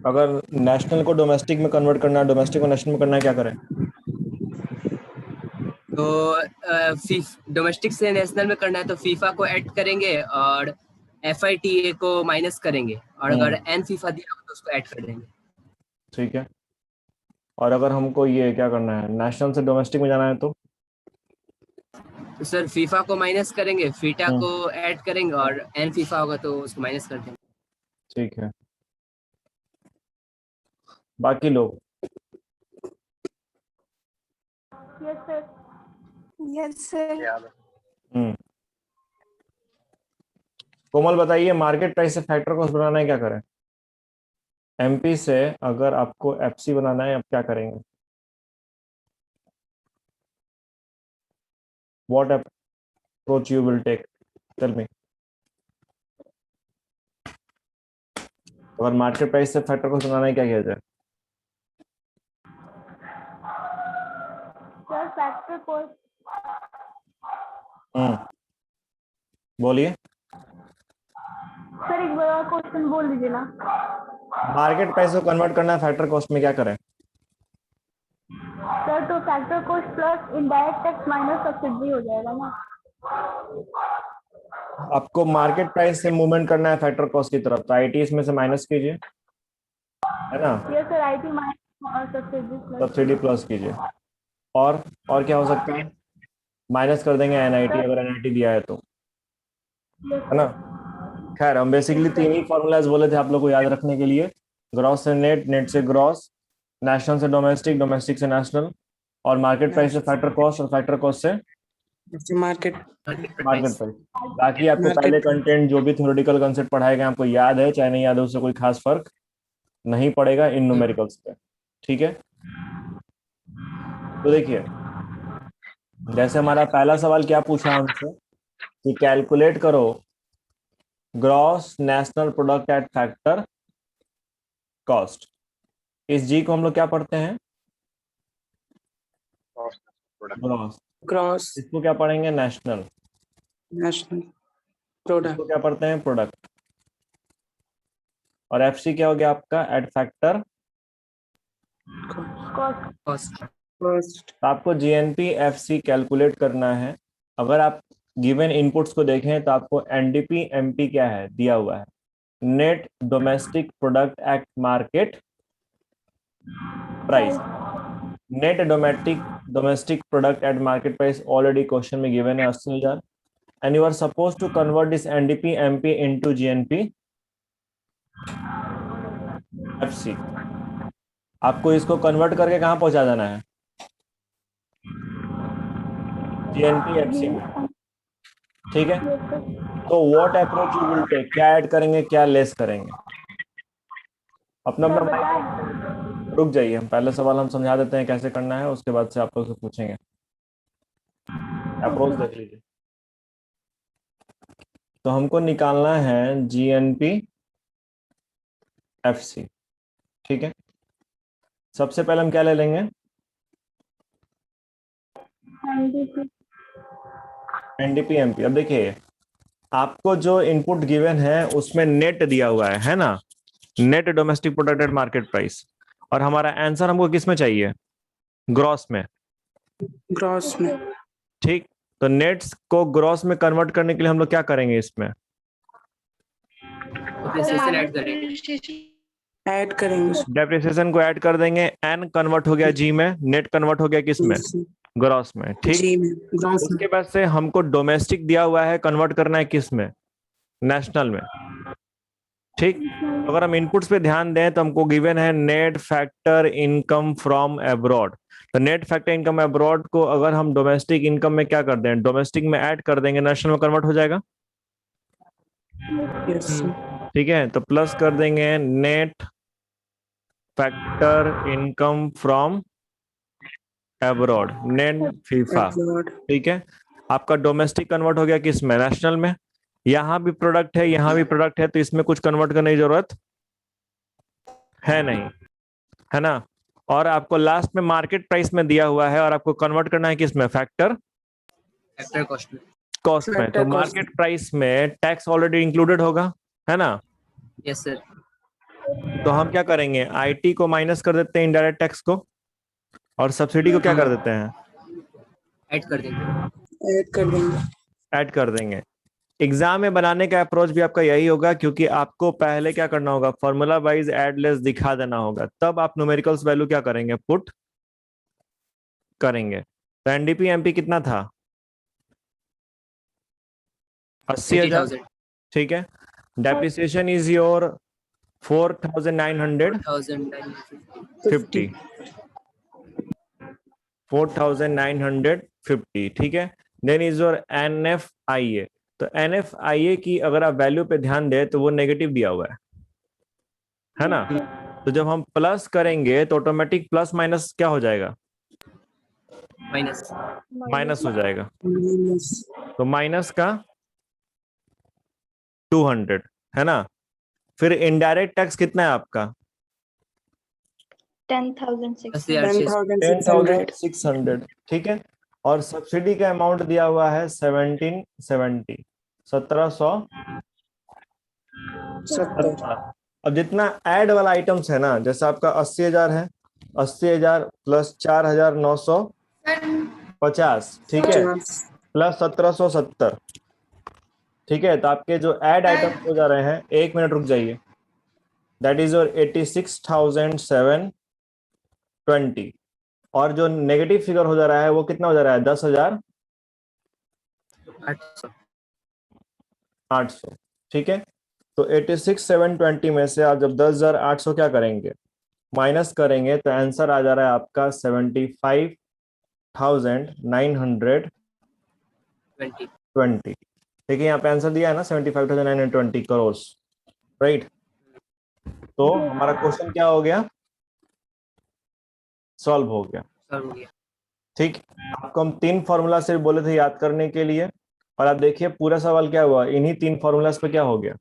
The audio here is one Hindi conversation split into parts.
अगर नेशनल को डोमेस्टिक में कन्वर्ट करना है, डोमेस्टिक को नेशनल में करना है, क्या करें? तो डोमेस्टिक से नेशनल में करना है तो फीफा को ऐड करेंगे और FITA को माइनस करेंगे, और अगर एन फीफा दिया हो तो उसको ऐड कर देंगे। ठीक है। और अगर हमको ये क्या करना है, नेशनल से डोमेस्टिक में जाना है तो तो सर फीफा को माइनस करेंगे, फीटा हम्म, को ऐड करेंगे, और एन फीफा होगा तो उसको माइनस कर देंगे। ठीक है। बाकी लोग यस सर। Yes sir. हम्म कोमल बताइए, मार्केट प्राइस से फैक्टर कॉस्ट बनाना है, क्या करें? MP से अगर आपको FC बनाना है, आप क्या करेंगे? What approach you will take, tell me. अगर मार्केट प्राइस से फैक्टर कॉस्ट बनाना है, क्या किया जाए? Sir factor cost. बोलिए। सर एक बार क्वेश्चन बोल दीजिए ना। मार्केट प्राइस को कन्वर्ट करना है फैक्टर कॉस्ट में, क्या करें? सर तो factor cost plus indirect tax minus subsidy हो जाएगा ना। आपको मार्केट प्राइस से मूवमेंट करना है फैक्टर कॉस्ट की तरफ, तो IT इसमें से माइनस कीजिए, है ना? यस सर, IT माइनस और सब्सिडी प्लस। सब्सिडी प्लस कीजिए। और क्या हो सकता है? माइनस कर देंगे NIT, अगर NIT दिया है तो, है ना? खैर, हम बेसिकली तीन ही फॉर्मूलाज बोले थे आप लोग को याद रखने के लिए। ग्रॉस से नेट, नेट से ग्रॉस, नेशनल से डोमेस्टिक, डोमेस्टिक से नेशनल, और मार्केट प्राइस से फैक्टर कॉस्ट, और फैक्टर कॉस्ट से मार्केट मार्केट प्राइस। बाकी आपको पहले कंटेंट जो भी थ्योरेटिकल कंसेप्ट पढ़ाए गए आपको याद है चाहे नहीं याद है, उससे कोई खास फर्क नहीं पड़ेगा इन न्यूमेरिकल्स पे। ठीक है, तो देखिए, जैसे हमारा पहला सवाल क्या पूछा हमसे कि कैलकुलेट करो gross national product at factor cost. इस जी को हम लोग क्या पढ़ते हैं? ग्रॉस। क्रॉस इसको क्या पढ़ेंगे? नेशनल। नेशनल प्रोडक्ट इसको क्या पढ़ते हैं? प्रोडक्ट। और FC क्या हो गया आपका? Eight factor cost. फर्स्ट तो आपको GNP FC कैलकुलेट करना है। अगर आप गिवन इनपुट्स को देखें तो आपको NDP MP क्या है दिया हुआ है? Net domestic product at market price. Net domestic product at market price already question में गिवन है 80,000, and you are suppose to convert this NDP MP into GNP FC। आपको इसको कन्वर्ट करके कहाँ पहुंचा देना है? GNP FC में। ठीक है, तो what approach you will take, क्या ऐड करेंगे क्या लेस करेंगे? अपना अपना माइंड। रुक जाइए, हम पहले सवाल हम समझा देते हैं कैसे करना है, उसके बाद से आप लोग से पूछेंगे। अप्रोच देख लीजिए। तो हमको निकालना है GNP FC। ठीक है, सबसे पहले हम क्या ले लेंगे? NDP MP। अब देखिए, आपको जो इनपुट गिवन है उसमें नेट दिया हुआ है ना? Net domestic product at market price. और हमारा आंसर हमको किस में चाहिए? ग्रॉस में। ग्रॉस में ठीक, तो नेट्स को ग्रॉस में कन्वर्ट करने के लिए हम लोग क्या करेंगे? इसमें डेप्रिसिएशन ऐड करेंगे। ऐड करेंगे डेप्रिसिएशन को ऐड कर देंगे। N कन्वर्ट हो गया G में, नेट कन्वर्ट हो गया किस में? ग्रॉस में। ठीक, जी में ग्रॉस में उसके बाद से हमको डोमेस्टिक दिया हुआ है, कन्वर्ट करना है किस में? नेशनल में। ठीक, अगर हम इनपुट्स पे ध्यान दें तो हमको गिवन है net factor income from abroad. तो नेट फैक्टर इनकम अब्रॉड को अगर हम डोमेस्टिक इनकम में क्या कर दें? डोमेस्टिक में ऐड कर देंगे, नेशनल में कन्वर्ट हो जाएगा। यस ठीक है, तो प्लस कर देंगे net factor income from abroad, net FIFA. ठीक है, आपका डोमेस्टिक कन्वर्ट हो गया किस में? नेशनल में। यहां भी प्रोडक्ट है, यहां भी प्रोडक्ट है, तो इसमें कुछ कन्वर्ट करने की जरूरत है नहीं, है ना? और आपको लास्ट में मार्केट प्राइस में दिया हुआ है और आपको कन्वर्ट करना है किस में? फैक्टर कॉस्ट में। कॉस्ट में। तो मार्केट प्राइस में टैक्स ऑलरेडी इंक्लूडेड होगा, है ना? Yes sir. तो हम क्या करेंगे, आईटी को माइनस कर देते हैं इनडायरेक्ट टैक्स को, और सब्सिडी को क्या कर देते हैं, ऐड कर देंगे। ऐड कर देंगे। ऐड कर देंगे। एग्जाम में बनाने का अप्रोच भी आपका यही होगा, क्योंकि आपको पहले क्या करना होगा, फॉर्मूला वाइज एड लेस दिखा देना होगा, तब आप न्यूमेरिकल्स वैल्यू क्या करेंगे, पुट करेंगे। तो एनडीपी एमपी कितना था, 80,000, 80,000। ठीक है। Depreciation is your 4,950, 4,950। 4,950, ठीक है। Then is your NFIA। तो NFIA की अगर आप वैल्यू पे ध्यान दें तो वो नेगेटिव दिया हुआ है ना। तो जब हम प्लस करेंगे तो ऑटोमेटिक प्लस माइनस क्या हो जाएगा, माइनस। माइनस हो जाएगा। माइनस तो माइनस का 200 है ना। फिर इनडायरेक्ट टैक्स कितना है आपका, 10,600. 10,600। 10,600, ठीक है। और सब्सिडी का अमाउंट दिया हुआ है 1770, 1770। 70। अब जितना ऐड वाला आइटम्स है ना, जैसे आपका 80,000 है, 80,000 प्लस 4,950, ठीक है, 50। प्लस 1770, ठीक है। तो आपके जो ऐड आइटम्स हो जा रहे हैं, एक मिनट रुक जाइए, दैट इज योर 86,720। और जो नेगेटिव फिगर हो जा रहा है वो कितना हो जा रहा है, 10,800, ठीक है। तो 86,720 में से आप जब 10,800 क्या करेंगे, माइनस करेंगे, तो आंसर आ जा रहा है आपका 75,920, ठीक है। यहाँ पे आंसर दिया है ना 75,920 करोड़, राइट। तो हमारा क्वेश्चन क्या हो गया, सॉल्व हो गया, सॉल्व हो गया। ठीक। आपको हम 3 फॉर्मूला सिर्फ बोले थे याद करने के लिए, और आप देखिए पूरा सवाल क्या हुआ, इन्हीं 3 फॉर्मूलाज पे क्या हो गया,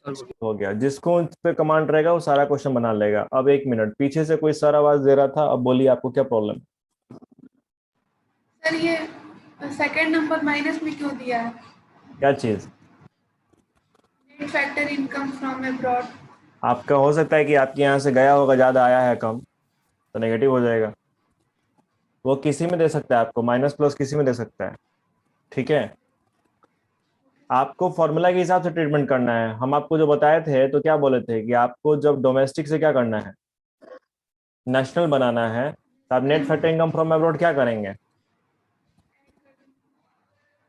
सॉल्व हो गया। हो गया। जिसको उस पे कमांड रहेगा वो सारा क्वेश्चन बना लेगा। अब एक मिनट, पीछे से कोई सर आवाज दे रहा था, अब बोलिए आपको क्या प्रॉब्लम। सर ये सेकंड नंबर माइनस में क्यों दिया है? क्या चीज, net factor income from abroad. आपका हो सकता है कि आपके यहाँ से गया होगा, ज्यादा आया है कम, तो नेगेटिव हो जाएगा। वो किसी में दे सकता है आपको, माइनस प्लस किसी में दे सकता है, ठीक है। आपको फॉर्मूला के हिसाब से ट्रीटमेंट करना है। हम आपको जो बताए थे तो क्या बोले थे कि आपको जब डोमेस्टिक से क्या करना है, नेशनल बनाना है, तो आप net factor income from abroad क्या करेंगे,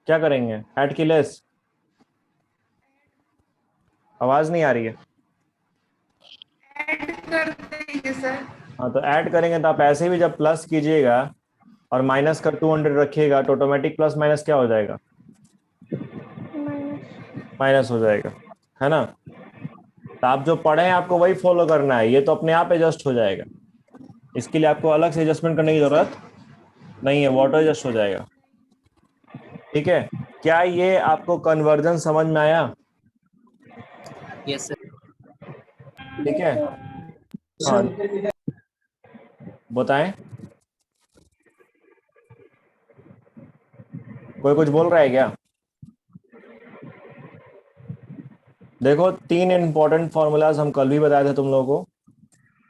क्या करेंगे, ऐड की लेस। आवाज नहीं आ रही है। ऐड कर देंगे सर। हाँ, तो ऐड करेंगे तो आप ऐसे भी जब प्लस कीजिएगा और माइनस का 200 रखिएगा, तो ऑटोमेटिक प्लस माइनस क्या हो जाएगा, माइनस हो जाएगा, है ना। तो आप जो पढ़े हैं आपको वही फॉलो करना है, ये तो अपने आप एडजस्ट हो जाएगा। इसके लिए आपको अलग से एडजस्टमेंट करने की जरूरत नहीं है, वो ऑटो एडजस्ट हो जाएगा, ठीक है। क्या ये आपको कन्वर्जन समझ में आया, यस सर। ठीक है। हाँ, बताएं, कोई कुछ बोल रहा है क्या। देखो 3 इंपॉर्टेंट फॉर्मूलाज हम कल भी बताए थे तुम लोगों को,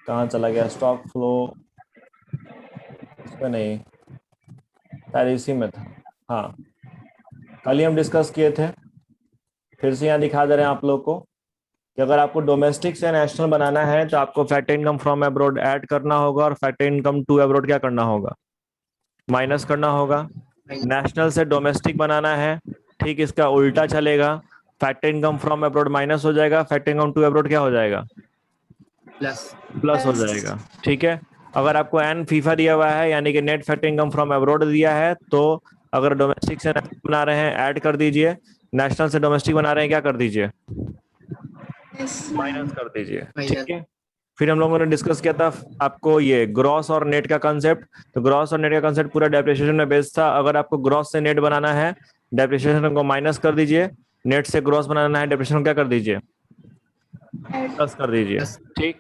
कहाँ चला गया, स्टॉक फ्लो, इसमें नहीं, शायद इसी में था। हाँ, कल ही हम डिस्कस किए थे, फिर से यहाँ दिखा दे रहे हैं आप लोग को कि अगर आपको डोमेस्टिक से नेशनल बनाना है तो आपको factor income from abroad add करना होगा, और फैक्टर इनकम टू अब्रॉड क्या करना होगा, माइनस करना होगा। नेशनल से डोमेस्टिक बनाना है, ठीक इसका उल्टा चलेगा, factor income from abroad minus हो जाएगा, फैक्टर इनकम टू अब्रॉड क्या हो जाएगा, प्लस। प्लस हो जाएगा, ठीक है। अगर आपको एन फीफा दिया हुआ है, यानी कि net factor income from abroad दिया है, तो अगर डोमेस्टिक से नेशनल बना रहे हैं ऐड कर दीजिए, नेशनल से डोमेस्टिक बना रहे हैं क्या कर दीजिए, माइनस कर दीजिए, ठीक है। फिर हम लोगों ने डिस्कस किया था आपको ये ग्रॉस और नेट का कंसेप्ट। तो ग्रॉस और नेट का कंसेप्ट पूरा डेप्रिसिएशन में बेस्ड था। अगर आपको ग्रॉस से नेट बनाना है, डेप्रिसिएशन को माइनस कर दीजिए, नेट से ग्रॉस बनाना है, डेप्रिसिएशन क्या कर दीजिए, प्लस कर दीजिए, ठीक।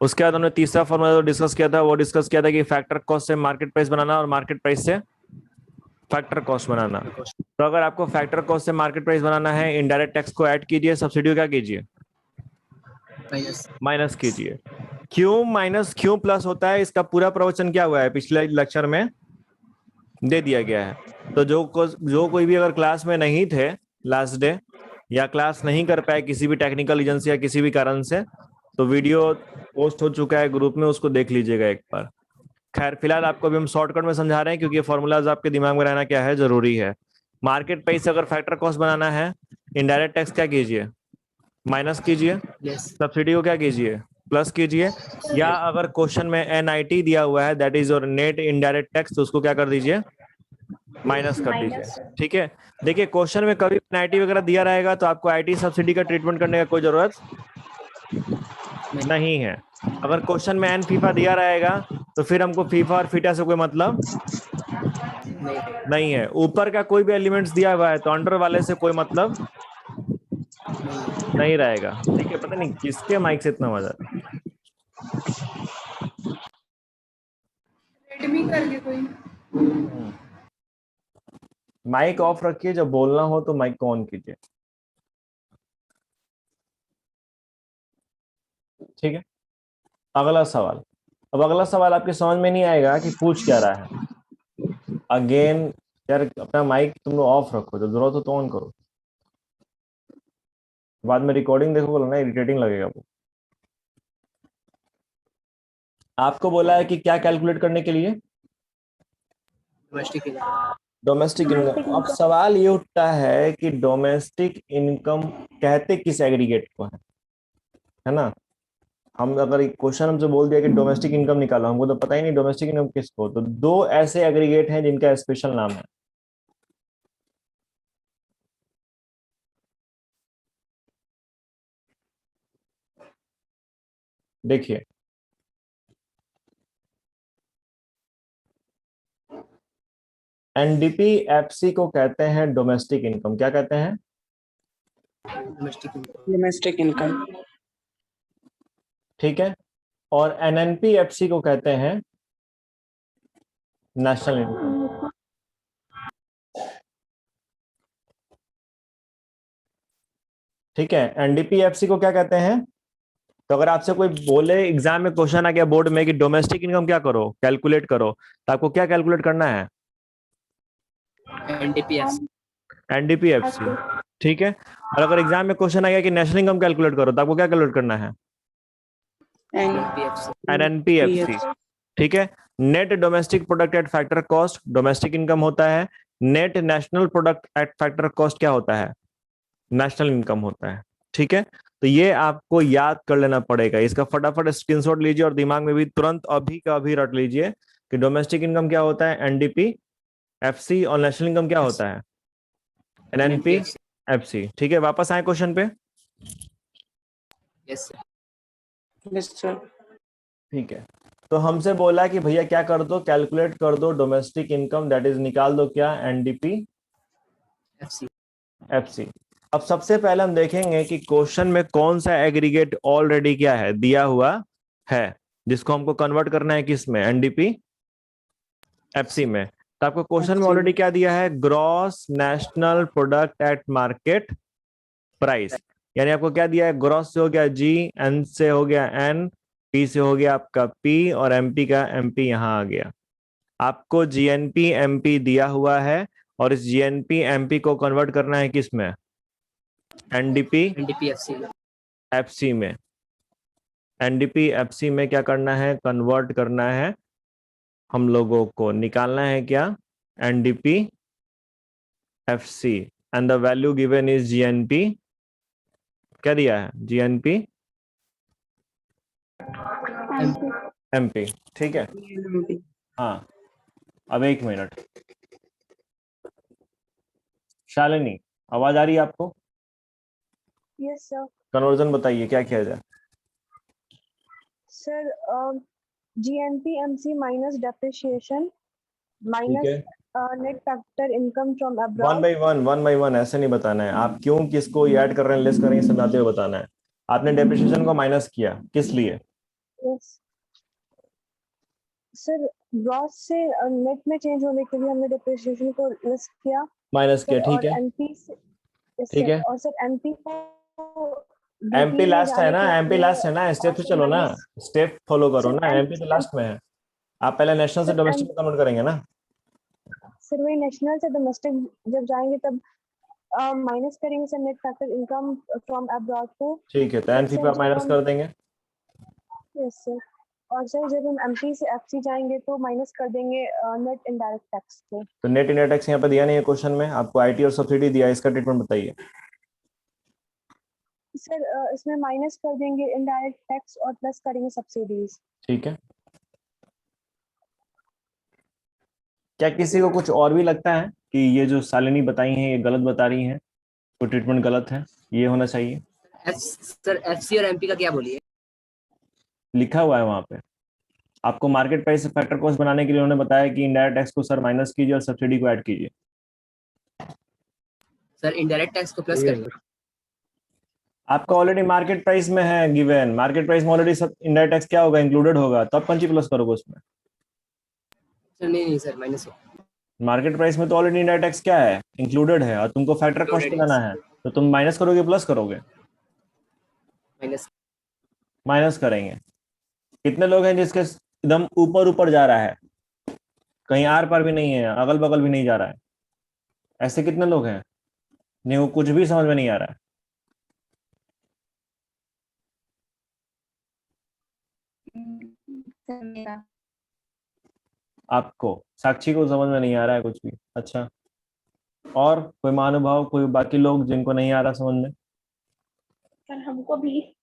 उसके बाद हमने तीसरा फॉर्मूला जो डिस्कस किया था, वो डिस्कस किया था कि फैक्टर कॉस्ट से मार्केट प्राइस बनाना और मार्केट प्राइस से फैक्टर कॉस्ट बनाना। तो अगर आपको फैक्टर कॉस्ट से मार्केट प्राइस बनाना है, इनडायरेक्ट टैक्स को ऐड कीजिए, सब्सिडी क्या कीजिए, माइनस। माइनस कीजिए। क्यों माइनस क्यों प्लस होता है, इसका पूरा प्रवचन क्या हुआ है पिछले लेक्चर में दे दिया गया है। तो जो कोई भी अगर क्लास में नहीं थे लास्ट डे, या क्लास नहीं कर पाए किसी भी टेक्निकल रीजन से या किसी भी कारण से, तो वीडियो पोस्ट हो चुका है ग्रुप में, उसको देख लीजिएगा एक बार। खैर फिलहाल आपको अभी हम शॉर्टकट में समझा रहे हैं, क्योंकि ये फॉर्मूलाज आपके दिमाग में रहना क्या है, जरूरी है। मार्केट प्राइस अगर फैक्टर कॉस्ट बनाना है, इनडायरेक्ट टैक्स क्या कीजिए, माइनस कीजिए, यस। सब्सिडी को क्या कीजिए, प्लस कीजिए। या अगर क्वेश्चन में एनआईटी दिया हुआ है, that is your net indirect tax, तो उसको क्या कर दीजिए, माइनस कर दीजिए। ठीक है, देखिए क्वेश्चन में कभी एनआईटी वगैरह दिया रहेगा तो आपको आईटी सब्सिडी का ट्रीटमेंट करने का कोई जरूरत नहीं है। अगर क्वेश्चन में एन फीफा दिया रहेगा तो फिर हमको फीफा और फीटा से कोई मतलब नहीं है। ऊपर का कोई भी एलिमेंट्स दिया हुआ है तो अंडर वाले से कोई मतलब नहीं रहेगा। ठीक है, पता नहीं किसके माइक से इतना मजा है। रेडमी करके कोई। माइक ऑफ रखिए, जब बोलना हो तो माइक को ऑन कीजिए। ठीक है, अगला सवाल। अब अगला सवाल आपके समझ में नहीं आएगा कि पूछ क्या रहा है। अगेन यार, अपना माइक तुम लोग ऑफ रखो, जब जरूरत हो तो ऑन करो। बाद में रिकॉर्डिंग देखोगे ना, इरिटेटिंग लगेगा वो। आपको बोला है कि क्या कैलकुलेट करने के लिए, डोमेस्टिक इनकम। Domestic income. अब सवाल ये उठता है कि डोमेस्टिक इनकम कहते किस एग्रीगेट को है ना। हम अगर क्वेश्चन हमसे बोल दिया कि डोमेस्टिक इनकम निकालो, हमको तो पता ही नहीं डोमेस्टिक इनकम किसको। तो दो ऐसे एग्रीगेट हैं जिनका स्पेशल नाम है। देखिए, एनडीपी एफसी को कहते हैं डोमेस्टिक इनकम। क्या कहते हैं, डोमेस्टिक इनकम। Domestic income. ठीक है। और एनएनपी एफसी को कहते हैं नेशनल इनकम। ठीक है, एनडीपी एफसी को क्या कहते हैं। तो अगर आपसे कोई बोले एग्जाम में क्वेश्चन आ गया बोर्ड में कि डोमेस्टिक इनकम क्या करो, कैलकुलेट करो, तो आपको क्या कैलकुलेट करना है, एनडीपीएफ। एनडीपीएफसी। ठीक है। और अगर एग्जाम में क्वेश्चन आ गया कि नेशनल इनकम कैलकुलेट करो, तो आपको क्या कैलकुलेट करना है, एनएनपीएफसी। ठीक है। Net domestic product eight factor cost domestic income होता है। Net national product at factor cost क्या होता है, नेशनल इनकम होता है। ठीक है, तो ये आपको याद कर लेना पड़ेगा। इसका फटाफट स्क्रीनशॉट लीजिए और दिमाग में भी तुरंत अभी का अभी रट लीजिए कि डोमेस्टिक इनकम क्या होता है, एनडीपी एफसी, और नेशनल इनकम क्या होता है, एनएनपी एफसी। ठीक है, वापस आए क्वेश्चन पे। Yes sir. Yes, sir. ठीक है, तो हमसे बोला कि भैया क्या कर दो, कैलकुलेट कर दो डोमेस्टिक इनकम, दैट इज निकाल दो क्या, एनडीपी एफसी। एफसी। अब सबसे पहले हम देखेंगे कि क्वेश्चन में कौन सा एग्रीगेट ऑलरेडी क्या है, दिया हुआ है, जिसको हमको कन्वर्ट करना है किस में, एनडीपी एफसी में। तो आपको क्वेश्चन में ऑलरेडी क्या दिया है, gross national product at market price. यानी आपको क्या दिया है, ग्रॉस से हो गया जी, एन से हो गया एन, पी से हो गया आपका पी, और एमपी का एमपी यहां आ गया। आपको जीएनपी एमपी दिया हुआ है, और इस जीएनपी एमपी को कन्वर्ट करना है किस में, एनडीपी एनडीपीएफसी। एफसी में। एनडीपी एफसी में क्या करना है, कन्वर्ट करना है हम लोगों को, निकालना है क्या, NDP FC, and the value given is GNP, क्या दिया है, जीएनपी एमपी। ठीक है, हाँ। अब एक मिनट, शालिनी आवाज आ रही है आपको, यस सर। कन्वर्जन बताइए क्या किया जाए। सर GNP/MC minus depreciation ठीक minus है, net factor income from one abroad. By one ऐसे नहीं बताना है। आप क्यों किसको ऐड कर रहे हैं, लेस कर रहे हैं, समझाते हुए बताना है। आपने डेप्रिसिएशन को माइनस किया, किस लिए, Yes. सर ग्रॉस से नेट में चेंज होने के लिए हमने डिप्रिसिएशन को लेस किया माइनस किया। सर, ठीक और है, एनपी से, ठीक है, और सर एनपी को एमपी BP में लास्ट है जाने ना, के एमपी लिए लास्ट है ना, स्टेप से चलो ना, माइनस स्टेप फॉलो करो सर ना, एम एमपी तो लास्ट में है। आप पहले नेशनल से सर डोमेस्टिक में कन्वर्ट करेंगे ना। सर वही नेशनल से डोमेस्टिक जब जाएंगे तब माइनस करेंगे sir net factor income from abroad को। ठीक है, तो बट एनसी पे सर आप जब माइनस हम कर देंगे। यस सर, और सर जब हम एमपी से एफसी जाएंगे तो माइनस कर देंगे नेट इनडायरेक्ट टैक्स को। तो नेट इंडिया टैक्स यहाँ पे दिया नहीं है क्वेश्चन में, आपको आईटी और सब्सिडी दिया है, इसका ट्रीटमेंट बताइए। सर इसमें माइनस कर देंगे इनडायरेक्ट टैक्स और प्लस करेंगे सब्सिडीज। ठीक है, क्या किसी को कुछ और भी लगता है कि ये जो शालिनी बताई हैं ये गलत बता रही हैं, तो ट्रीटमेंट गलत है, ये होना चाहिए? सर एफसी और एमपी का क्या बोलिए? लिखा हुआ है वहां पे, आपको मार्केट प्राइस से फैक्टर कॉस्ट बनाने के लिए उन्होंने बताया कि इनडायरेक्ट टैक्स को सर माइनस कीजिए और सब्सिडी को ऐड कीजिए। सर इनडायरेक्ट टैक्स को प्लस करेंगे। आपका ऑलरेडी मार्केट प्राइस में है गिवन, मार्केट प्राइस में ऑलरेडी सब इनडायरेक्ट टैक्स क्या होगा, इंक्लूडेड होगा, तो आप कौन सी प्लस करोगे उसमें? सर नहीं सर माइनस हो। मार्केट प्राइस में तो ऑलरेडी इनडायरेक्ट टैक्स क्या है, इंक्लूडेड है, और तुमको फैक्टर कॉस्ट बनाना है, तो तुम माइनस करोगे प्लस करोगे? माइनस। माइनस करेंगे। कितने लोग हैं जिसके एकदम ऊपर ऊपर जा रहा है, कहीं आर पार भी नहीं है, अगल बगल भी नहीं जा रहा है? ऐसे कितने लोग हैं नहीं वो कुछ भी समझ में नहीं आ रहा है? आपको, साक्षी को समझ में नहीं आ रहा है कुछ भी? अच्छा, और कोई महानुभाव, कोई बाकी लोग जिनको नहीं आ रहा समझ में? सर हमको भी।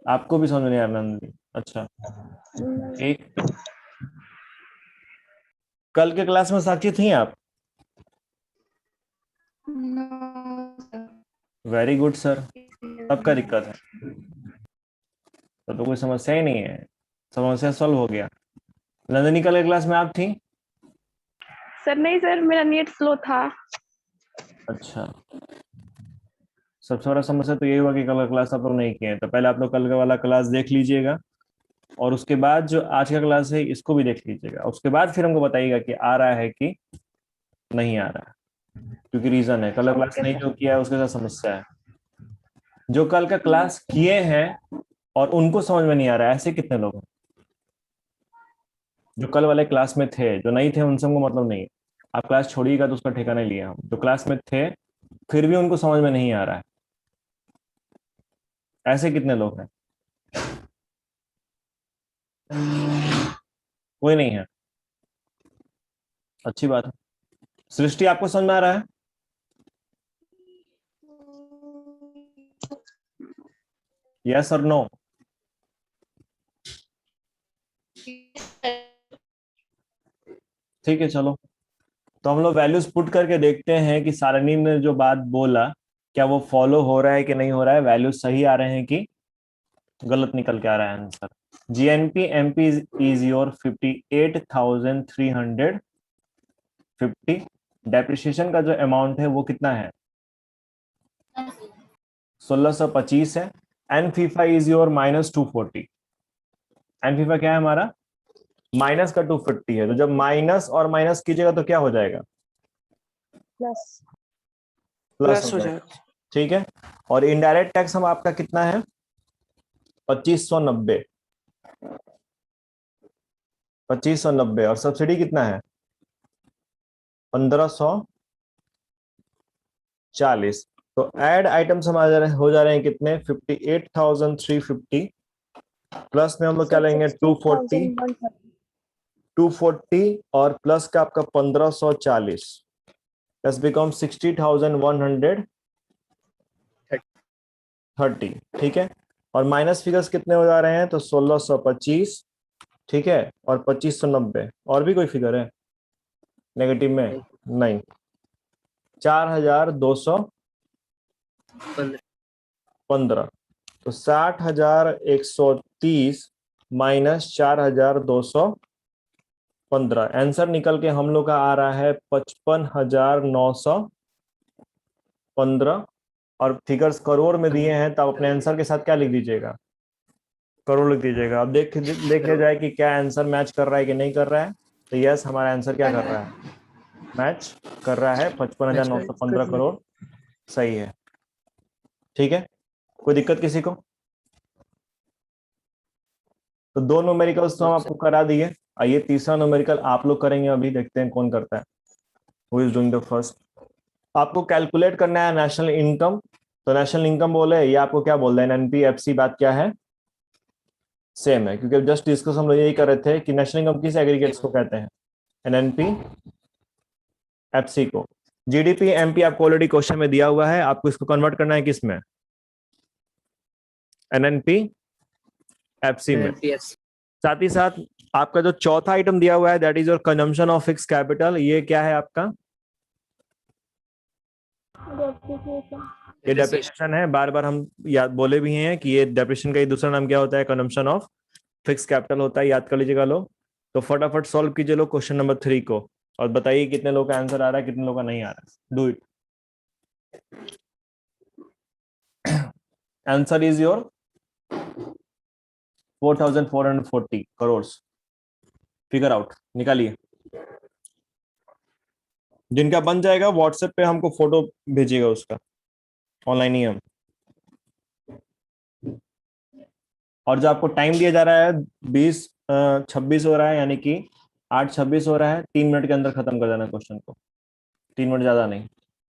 आपको भी समझ में नहीं आ रहा नंदी? अच्छा, एक कल के क्लास में साक्षी थी आप? वेरी गुड सर, तब क्या दिक्कत है? तो कोई समस्या ही नहीं है, समस्या सॉल्व हो गया। नंदिनी कल के क्लास में आप थी? सर नहीं सर, मेरा नेट स्लो था। अच्छा, सबसे बड़ा समस्या तो यही हुआ कि कल का क्लास आप लोग नहीं किए, तो पहले आप लोग कल का वाला क्लास देख लीजिएगा, और उसके बाद जो आज का क्लास है इसको भी देख लीजिएगा, उसके बाद फिर हमको बताइएगा कि आ रहा है कि नहीं आ रहा है, क्योंकि रीजन है कल का क्लास ओके नहीं सर। जो किया है उसके साथ समस्या है। जो कल का क्लास किए हैं और उनको समझ में नहीं आ रहा है, ऐसे कितने लोग हैं? जो कल वाले क्लास में थे, जो नहीं थे उनसे हमको मतलब नहीं है, आप क्लास छोड़िएगा तो उसका ठेका नहीं लिया हम, जो क्लास में थे फिर भी उनको समझ में नहीं आ रहा है, ऐसे कितने लोग हैं? कोई नहीं है, अच्छी बात है। सृष्टि आपको समझ में आ रहा है? यस और नो? ठीक है, चलो, तो हम लोग वैल्यूज पुट करके देखते हैं कि सारणी ने जो बात बोला क्या वो फॉलो हो रहा है कि नहीं हो रहा है, वैल्यूज सही आ रहे हैं कि गलत निकल के आ रहा है answer. GNP MP is your 58,350। Depreciation का जो अमाउंट है वो कितना है? 1625 है। NFIA is your -240। NFIA क्या है हमारा? माइनस का 250 है, तो जब माइनस और माइनस कीजिएगा तो क्या हो जाएगा? प्लस प्लस प्लस हो हो जाएगा। जाएगा। ठीक है, और इनडायरेक्ट टैक्स हम आपका कितना है? 2590। 2590, और सब्सिडी कितना है? 1540। तो ऐड आइटम्स हम हो जा रहे हैं कितने? 58,350, प्लस में हम लोग क्या लेंगे? 240, 60,130। 240 और प्लस का आपका 1540, दस बिकम 60,130। ठीक है, और माइनस फिगर्स कितने हो जा रहे हैं? तो 1625, ठीक है, और 2590, और भी कोई फिगर है नेगेटिव में? नहीं। 4,215, तो 60,130 माइनस 4,215, आंसर निकल के हम लोग का आ रहा है 55,915, और फिगर्स करोड़ में दिए हैं, तो आप अपने आंसर के साथ क्या लिख दीजिएगा? करोड़ लिख दीजिएगा। अब देख लिया जाए कि क्या आंसर मैच कर रहा है कि नहीं कर रहा है। तो यस, हमारा आंसर क्या कर रहा है? मैच कर रहा है, 55,915 करोड़ सही है। ठीक है, कोई दिक्कत किसी को? तो 2 न्यूमेरिकल्स तो हम आपको करा दिए। आइए तीसरा न्यूमेरिकल आप लोग करेंगे, अभी देखते हैं कौन करता है। Who is doing the first? आपको कैलकुलेट करना है नेशनल इनकम। तो नेशनल इनकम बोले या आपको क्या बोल रहे हैं, एनएनपी एफसी, बात क्या है? सेम है, क्योंकि जस्ट डिस्कस हम लोग यही कर रहे थे कि नेशनल इनकम किस एग्रीगेट्स को कहते हैं, एनएनपी एफसी को। जीडीपी एमपी आपको ऑलरेडी क्वेश्चन में दिया हुआ है, आपको इसको कन्वर्ट करना है किस में, एनएनपी एफसी में। साथ ही साथ आपका जो चौथा आइटम दिया हुआ है that is your consumption of fix capital, ये क्या है आपका? ये डेप्रिसिएशन है। बार बार हम याद बोले भी हैं कि ये डेप्रिसिएशन का ही दूसरा नाम क्या होता है, कंजम्पशन ऑफ फिक्स कैपिटल होता है, याद कर लीजिएगा लोग। तो फटाफट सॉल्व कीजिए लोग क्वेश्चन नंबर 3 को, और बताइए कितने लोग का आंसर आ रहा है, कितने लोग का नहीं आ रहा है। Do it. Answer is your 4440 crore. Figure out निकालिए। जिनका बन जाएगा व्हाट्सएप पे हमको फोटो भेजिएगा उसका, ऑनलाइन ही हम। और जो आपको टाइम दिया जा रहा है 20:26 हो रहा है, यानी कि 8:26 हो रहा है, 3 मिनट के अंदर खत्म कर देना क्वेश्चन को, 3 मिनट ज्यादा नहीं।